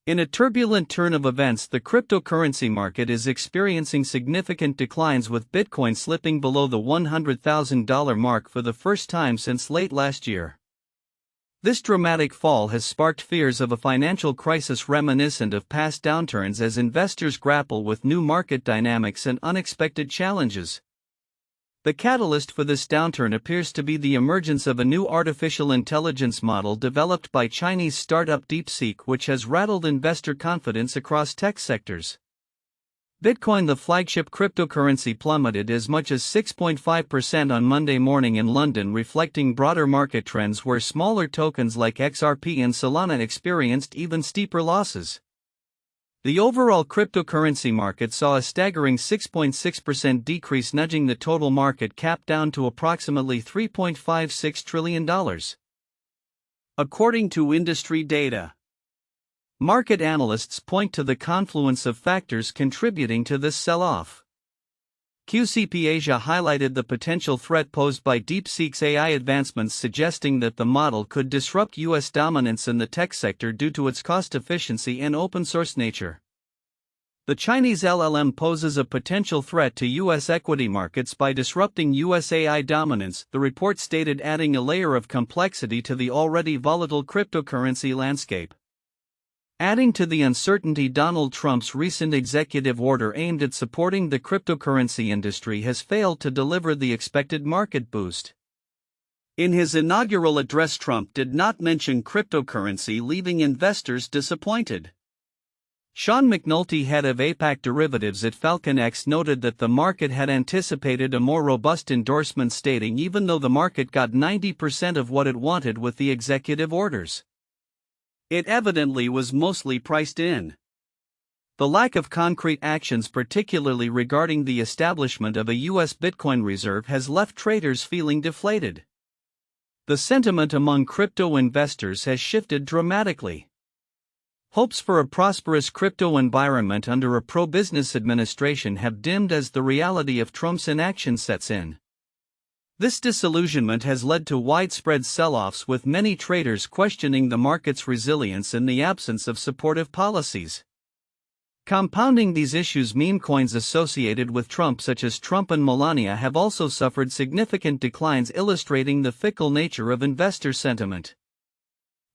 In a turbulent turn of events, the cryptocurrency market is experiencing significant declines, with Bitcoin slipping below the $100,000 mark for the first time since late last year. This dramatic fall has sparked fears of a financial crisis reminiscent of past downturns as investors grapple with new market dynamics and unexpected challenges. The catalyst for this downturn appears to be the emergence of a new artificial intelligence model developed by Chinese startup DeepSeek, which has rattled investor confidence across tech sectors. Bitcoin, the flagship cryptocurrency, plummeted as much as 6.5% on Monday morning in London, reflecting broader market trends where smaller tokens like XRP and Solana experienced even steeper losses. The overall cryptocurrency market saw a staggering 6.6% decrease, nudging the total market cap down to approximately $3.56 trillion. According to industry data, market analysts point to the confluence of factors contributing to this sell-off. QCP Asia highlighted the potential threat posed by DeepSeek's AI advancements, suggesting that the model could disrupt U.S. dominance in the tech sector due to its cost efficiency and open-source nature. The Chinese LLM poses a potential threat to U.S. equity markets by disrupting U.S. AI dominance, the report stated, adding a layer of complexity to the already volatile cryptocurrency landscape. Adding to the uncertainty, Donald Trump's recent executive order aimed at supporting the cryptocurrency industry has failed to deliver the expected market boost. In his inaugural address, Trump did not mention cryptocurrency, leaving investors disappointed. Sean McNulty, head of APAC derivatives at FalconX, noted that the market had anticipated a more robust endorsement, stating even though the market got 90% of what it wanted with the executive orders, it evidently was mostly priced in. The lack of concrete actions, particularly regarding the establishment of a U.S. Bitcoin reserve, has left traders feeling deflated. The sentiment among crypto investors has shifted dramatically. Hopes for a prosperous crypto environment under a pro-business administration have dimmed as the reality of Trump's inaction sets in. This disillusionment has led to widespread sell-offs, with many traders questioning the market's resilience in the absence of supportive policies. Compounding these issues, meme coins associated with Trump, such as Trump and Melania, have also suffered significant declines, illustrating the fickle nature of investor sentiment.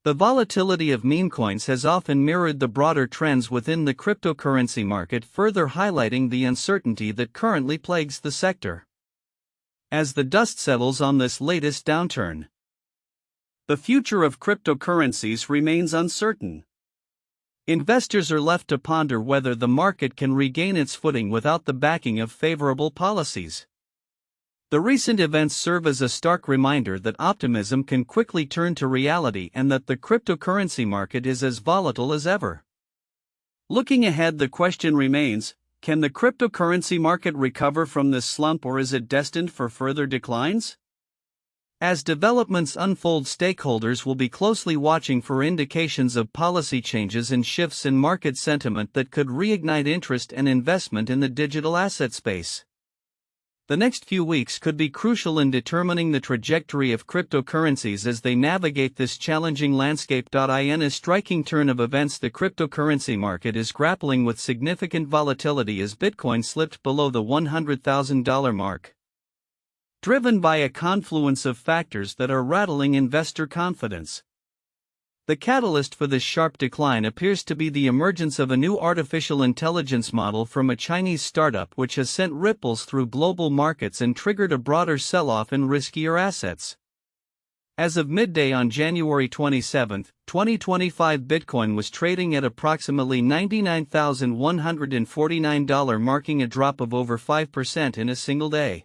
The volatility of meme coins has often mirrored the broader trends within the cryptocurrency market, further highlighting the uncertainty that currently plagues the sector. As the dust settles on this latest downturn, the future of cryptocurrencies remains uncertain. Investors are left to ponder whether the market can regain its footing without the backing of favorable policies. The recent events serve as a stark reminder that optimism can quickly turn to reality and that the cryptocurrency market is as volatile as ever. Looking ahead, the question remains: can the cryptocurrency market recover from this slump, or is it destined for further declines? As developments unfold, stakeholders will be closely watching for indications of policy changes and shifts in market sentiment that could reignite interest and investment in the digital asset space. The next few weeks could be crucial in determining the trajectory of cryptocurrencies as they navigate this challenging landscape. In a striking turn of events, the cryptocurrency market is grappling with significant volatility as Bitcoin slipped below the $100,000 mark, driven by a confluence of factors that are rattling investor confidence. The catalyst for this sharp decline appears to be the emergence of a new artificial intelligence model from a Chinese startup, which has sent ripples through global markets and triggered a broader sell-off in riskier assets. As of midday on January 27, 2025, Bitcoin was trading at approximately $99,149, marking a drop of over 5% in a single day.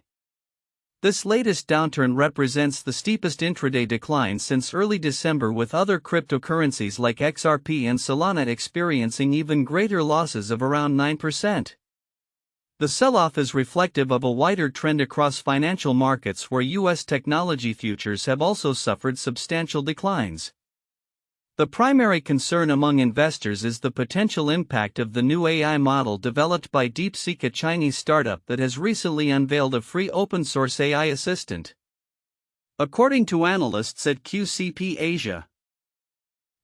This latest downturn represents the steepest intraday decline since early December, with other cryptocurrencies like XRP and Solana experiencing even greater losses of around 9%. The sell-off is reflective of a wider trend across financial markets, where U.S. technology futures have also suffered substantial declines. The primary concern among investors is the potential impact of the new AI model developed by DeepSeek, a Chinese startup that has recently unveiled a free open-source AI assistant. According to analysts at QCP Asia,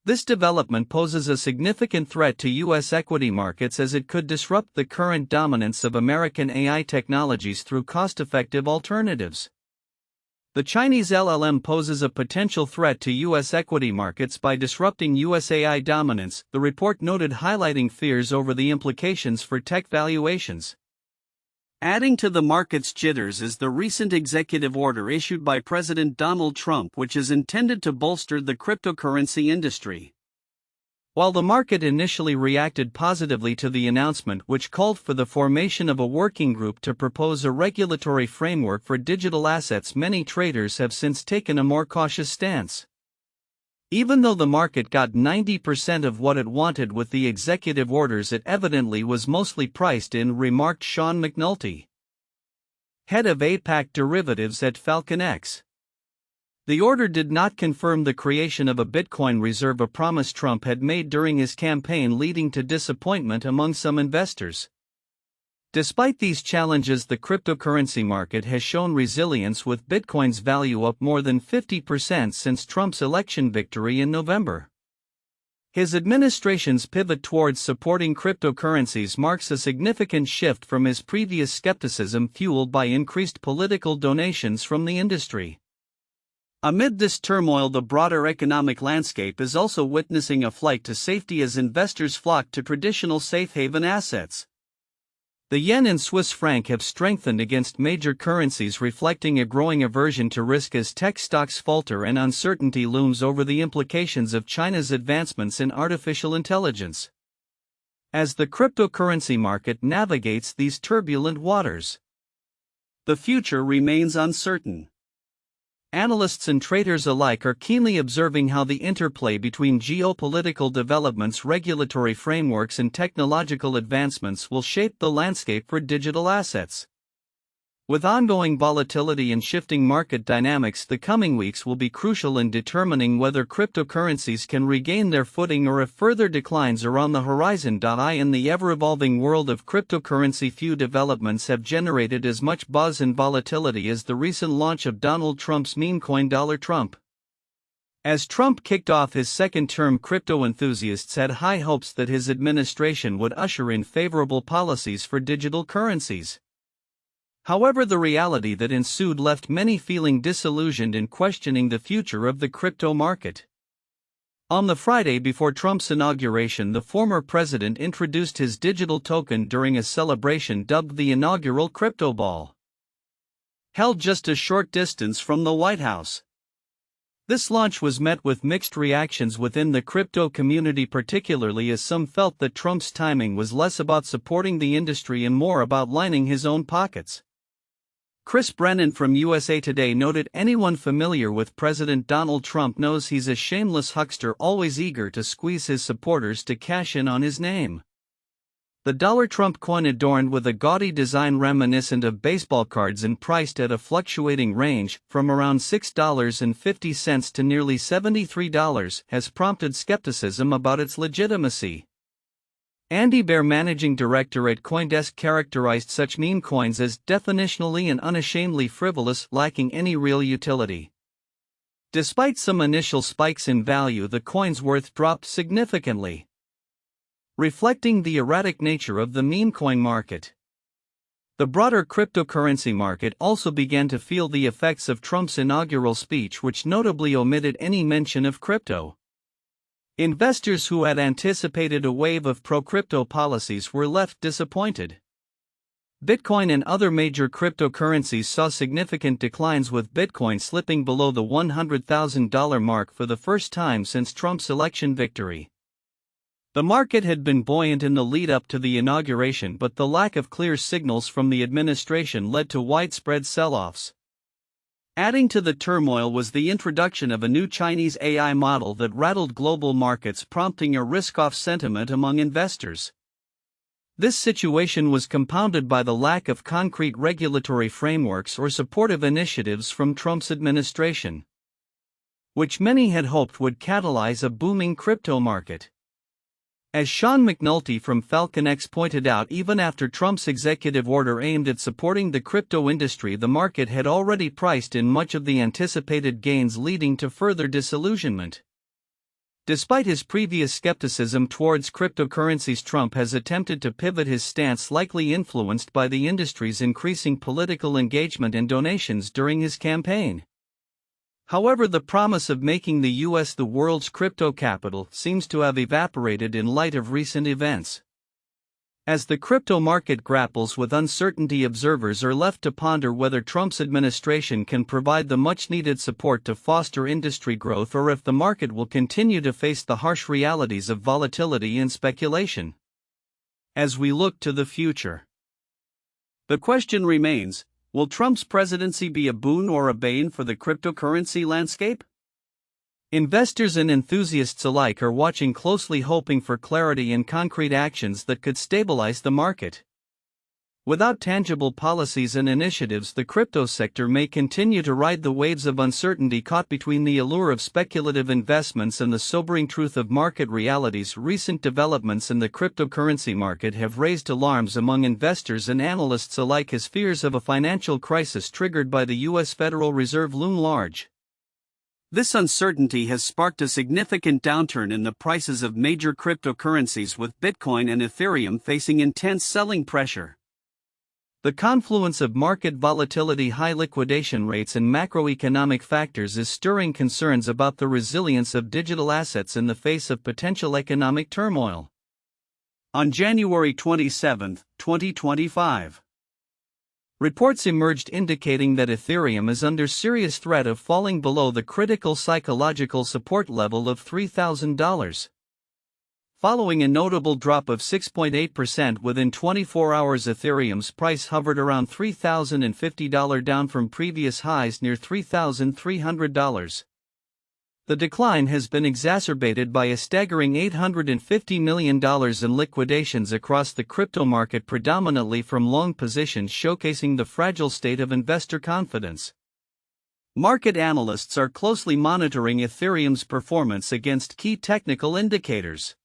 This development poses a significant threat to U.S. equity markets as it could disrupt the current dominance of American AI technologies through cost-effective alternatives. The Chinese LLM poses a potential threat to U.S. equity markets by disrupting U.S. AI dominance, the report noted, highlighting fears over the implications for tech valuations. Adding to the market's jitters is the recent executive order issued by President Donald Trump, which is intended to bolster the cryptocurrency industry. While the market initially reacted positively to the announcement, which called for the formation of a working group to propose a regulatory framework for digital assets, many traders have since taken a more cautious stance. Even though the market got 90% of what it wanted with the executive orders, it evidently was mostly priced in, remarked Sean McNulty, head of APAC derivatives at FalconX. The order did not confirm the creation of a Bitcoin reserve, a promise Trump had made during his campaign, leading to disappointment among some investors. Despite these challenges, the cryptocurrency market has shown resilience, with Bitcoin's value up more than 50% since Trump's election victory in November. His administration's pivot towards supporting cryptocurrencies marks a significant shift from his previous skepticism, fueled by increased political donations from the industry. Amid this turmoil, the broader economic landscape is also witnessing a flight to safety as investors flock to traditional safe haven assets. The yen and Swiss franc have strengthened against major currencies, reflecting a growing aversion to risk as tech stocks falter and uncertainty looms over the implications of China's advancements in artificial intelligence. As the cryptocurrency market navigates these turbulent waters, the future remains uncertain. Analysts and traders alike are keenly observing how the interplay between geopolitical developments, regulatory frameworks, and technological advancements will shape the landscape for digital assets. With ongoing volatility and shifting market dynamics, the coming weeks will be crucial in determining whether cryptocurrencies can regain their footing or if further declines are on the horizon. In the ever-evolving world of cryptocurrency, few developments have generated as much buzz and volatility as the recent launch of Donald Trump's meme coin Dollar Trump. As Trump kicked off his second term, crypto enthusiasts had high hopes that his administration would usher in favorable policies for digital currencies. However, the reality that ensued left many feeling disillusioned and questioning the future of the crypto market. On the Friday before Trump's inauguration, the former president introduced his digital token during a celebration dubbed the inaugural crypto ball, held just a short distance from the White House. This launch was met with mixed reactions within the crypto community, particularly as some felt that Trump's timing was less about supporting the industry and more about lining his own pockets. Chris Brennan from USA Today noted, "Anyone familiar with President Donald Trump knows he's a shameless huckster, always eager to squeeze his supporters to cash in on his name." The Dollar Trump coin, adorned with a gaudy design reminiscent of baseball cards and priced at a fluctuating range from around $6.50 to nearly $73, has prompted skepticism about its legitimacy. Andy Bear, managing director at CoinDesk, characterized such meme coins as definitionally and unashamedly frivolous, lacking any real utility. Despite some initial spikes in value, the coin's worth dropped significantly, reflecting the erratic nature of the meme coin market. The broader cryptocurrency market also began to feel the effects of Trump's inaugural speech, which notably omitted any mention of crypto. Investors who had anticipated a wave of pro-crypto policies were left disappointed. Bitcoin and other major cryptocurrencies saw significant declines, with Bitcoin slipping below the $100,000 mark for the first time since Trump's election victory. The market had been buoyant in the lead-up to the inauguration, but the lack of clear signals from the administration led to widespread sell-offs. Adding to the turmoil was the introduction of a new Chinese AI model that rattled global markets, prompting a risk-off sentiment among investors. This situation was compounded by the lack of concrete regulatory frameworks or supportive initiatives from Trump's administration, which many had hoped would catalyze a booming crypto market. As Sean McNulty from FalconX pointed out, even after Trump's executive order aimed at supporting the crypto industry, the market had already priced in much of the anticipated gains, leading to further disillusionment. Despite his previous skepticism towards cryptocurrencies, Trump has attempted to pivot his stance, likely influenced by the industry's increasing political engagement and donations during his campaign. However, the promise of making the U.S. the world's crypto capital seems to have evaporated in light of recent events. As the crypto market grapples with uncertainty, observers are left to ponder whether Trump's administration can provide the much-needed support to foster industry growth, or if the market will continue to face the harsh realities of volatility and speculation. As we look to the future, the question remains: will Trump's presidency be a boon or a bane for the cryptocurrency landscape? Investors and enthusiasts alike are watching closely, hoping for clarity and concrete actions that could stabilize the market. Without tangible policies and initiatives, the crypto sector may continue to ride the waves of uncertainty, caught between the allure of speculative investments and the sobering truth of market realities. Recent developments in the cryptocurrency market have raised alarms among investors and analysts alike, as fears of a financial crisis triggered by the U.S. Federal Reserve loom large. This uncertainty has sparked a significant downturn in the prices of major cryptocurrencies, with Bitcoin and Ethereum facing intense selling pressure. The confluence of market volatility, high liquidation rates, and macroeconomic factors is stirring concerns about the resilience of digital assets in the face of potential economic turmoil. On January 27, 2025, reports emerged indicating that Ethereum is under serious threat of falling below the critical psychological support level of $3,000. Following a notable drop of 6.8% within 24 hours, Ethereum's price hovered around $3,050, down from previous highs near $3,300. The decline has been exacerbated by a staggering $850 million in liquidations across the crypto market, predominantly from long positions, showcasing the fragile state of investor confidence. Market analysts are closely monitoring Ethereum's performance against key technical indicators.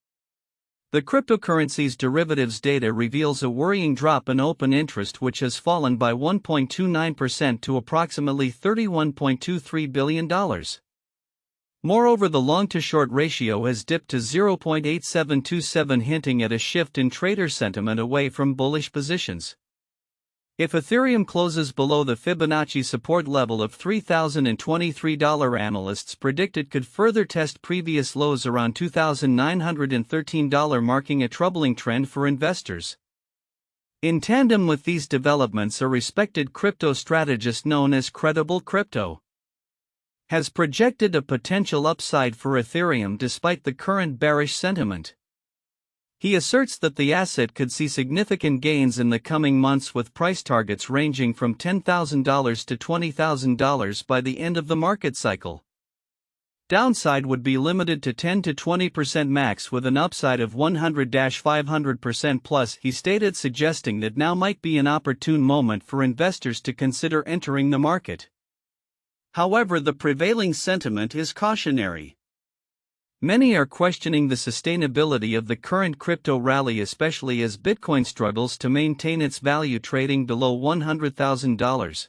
The cryptocurrency's derivatives data reveals a worrying drop in open interest, which has fallen by 1.29% to approximately $31.23 billion. Moreover, the long-to-short ratio has dipped to 0.8727, hinting at a shift in trader sentiment away from bullish positions. If Ethereum closes below the Fibonacci support level of $3,023, analysts predict it could further test previous lows around $2,913, marking a troubling trend for investors. In tandem with these developments, a respected crypto strategist known as Credible Crypto has projected a potential upside for Ethereum despite the current bearish sentiment. He asserts that the asset could see significant gains in the coming months, with price targets ranging from $10,000 to $20,000 by the end of the market cycle. Downside would be limited to 10 to 20% max, with an upside of 100-500% plus, he stated, suggesting that now might be an opportune moment for investors to consider entering the market. However, the prevailing sentiment is cautionary. Many are questioning the sustainability of the current crypto rally, especially as Bitcoin struggles to maintain its value, trading below $100,000.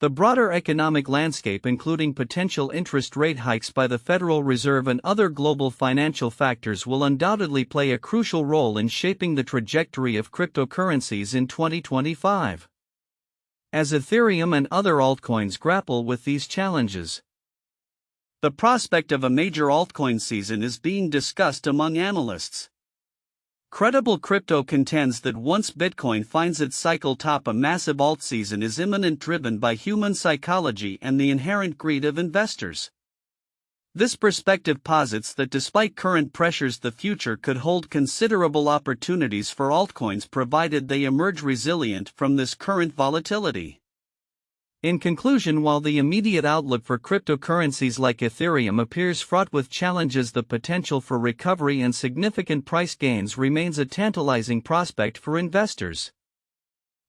The broader economic landscape, including potential interest rate hikes by the Federal Reserve and other global financial factors, will undoubtedly play a crucial role in shaping the trajectory of cryptocurrencies in 2025. As Ethereum and other altcoins grapple with these challenges, the prospect of a major altcoin season is being discussed among analysts. Credible Crypto contends that once Bitcoin finds its cycle top, a massive alt season is imminent, driven by human psychology and the inherent greed of investors. This perspective posits that despite current pressures, the future could hold considerable opportunities for altcoins, provided they emerge resilient from this current volatility. In conclusion, while the immediate outlook for cryptocurrencies like Ethereum appears fraught with challenges, the potential for recovery and significant price gains remains a tantalizing prospect for investors.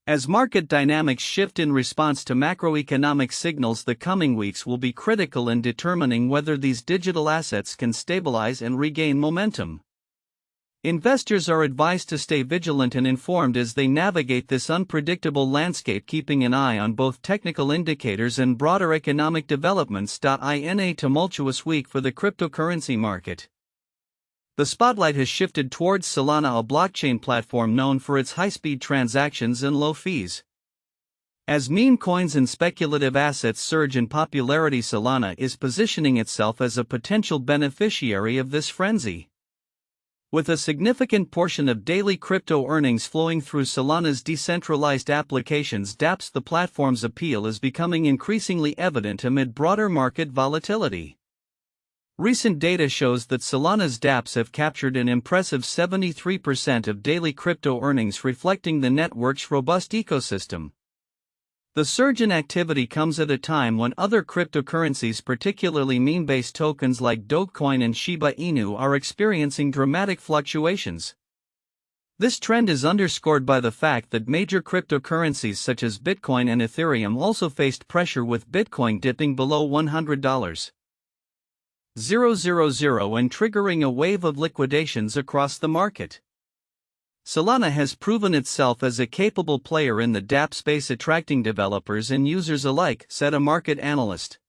As market dynamics shift in response to macroeconomic signals, the coming weeks will be critical in determining whether these digital assets can stabilize and regain momentum. Investors are advised to stay vigilant and informed as they navigate this unpredictable landscape, keeping an eye on both technical indicators and broader economic developments. In a tumultuous week for the cryptocurrency market, the spotlight has shifted towards Solana, a blockchain platform known for its high-speed transactions and low fees. As meme coins and speculative assets surge in popularity, Solana is positioning itself as a potential beneficiary of this frenzy. With a significant portion of daily crypto earnings flowing through Solana's decentralized applications, dApps, the platform's appeal is becoming increasingly evident amid broader market volatility. Recent data shows that Solana's dApps have captured an impressive 73% of daily crypto earnings, reflecting the network's robust ecosystem. The surge in activity comes at a time when other cryptocurrencies, particularly meme-based tokens like Dogecoin and Shiba Inu, are experiencing dramatic fluctuations. This trend is underscored by the fact that major cryptocurrencies such as Bitcoin and Ethereum also faced pressure, with Bitcoin dipping below $100,000 and triggering a wave of liquidations across the market. Solana has proven itself as a capable player in the dApp space, attracting developers and users alike, said a market analyst.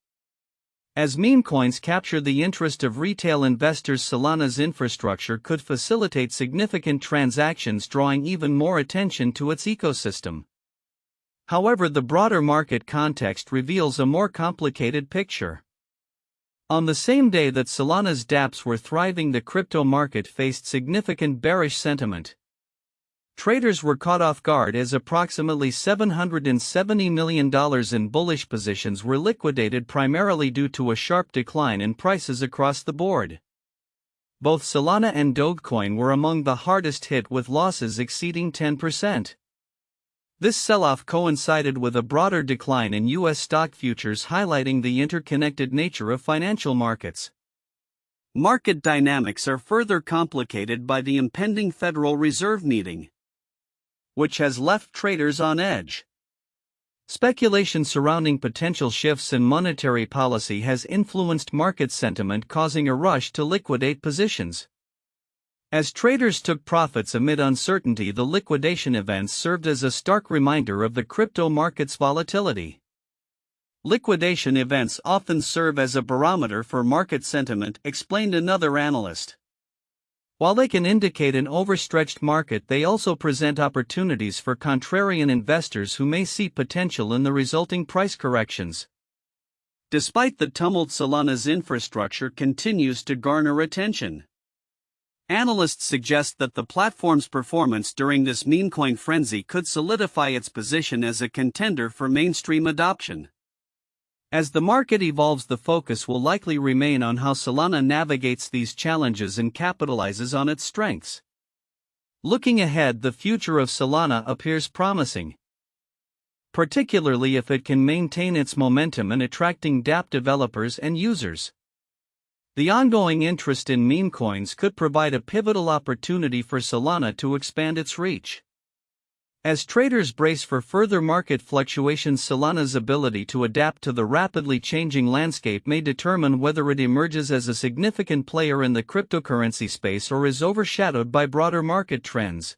As meme coins capture the interest of retail investors, Solana's infrastructure could facilitate significant transactions, drawing even more attention to its ecosystem. However, the broader market context reveals a more complicated picture. On the same day that Solana's dApps were thriving, the crypto market faced significant bearish sentiment. Traders were caught off guard as approximately $770 million in bullish positions were liquidated, primarily due to a sharp decline in prices across the board. Both Solana and Dogecoin were among the hardest hit, with losses exceeding 10%. This sell-off coincided with a broader decline in U.S. stock futures, highlighting the interconnected nature of financial markets. Market dynamics are further complicated by the impending Federal Reserve meeting, which has left traders on edge. Speculation surrounding potential shifts in monetary policy has influenced market sentiment, causing a rush to liquidate positions. As traders took profits amid uncertainty, the liquidation events served as a stark reminder of the crypto market's volatility. Liquidation events often serve as a barometer for market sentiment, explained another analyst. While they can indicate an overstretched market, they also present opportunities for contrarian investors who may see potential in the resulting price corrections. Despite the tumult, Solana's infrastructure continues to garner attention. Analysts suggest that the platform's performance during this meme coin frenzy could solidify its position as a contender for mainstream adoption. As the market evolves, the focus will likely remain on how Solana navigates these challenges and capitalizes on its strengths. Looking ahead, the future of Solana appears promising, particularly if it can maintain its momentum in attracting dApp developers and users. The ongoing interest in meme coins could provide a pivotal opportunity for Solana to expand its reach. As traders brace for further market fluctuations, Solana's ability to adapt to the rapidly changing landscape may determine whether it emerges as a significant player in the cryptocurrency space or is overshadowed by broader market trends.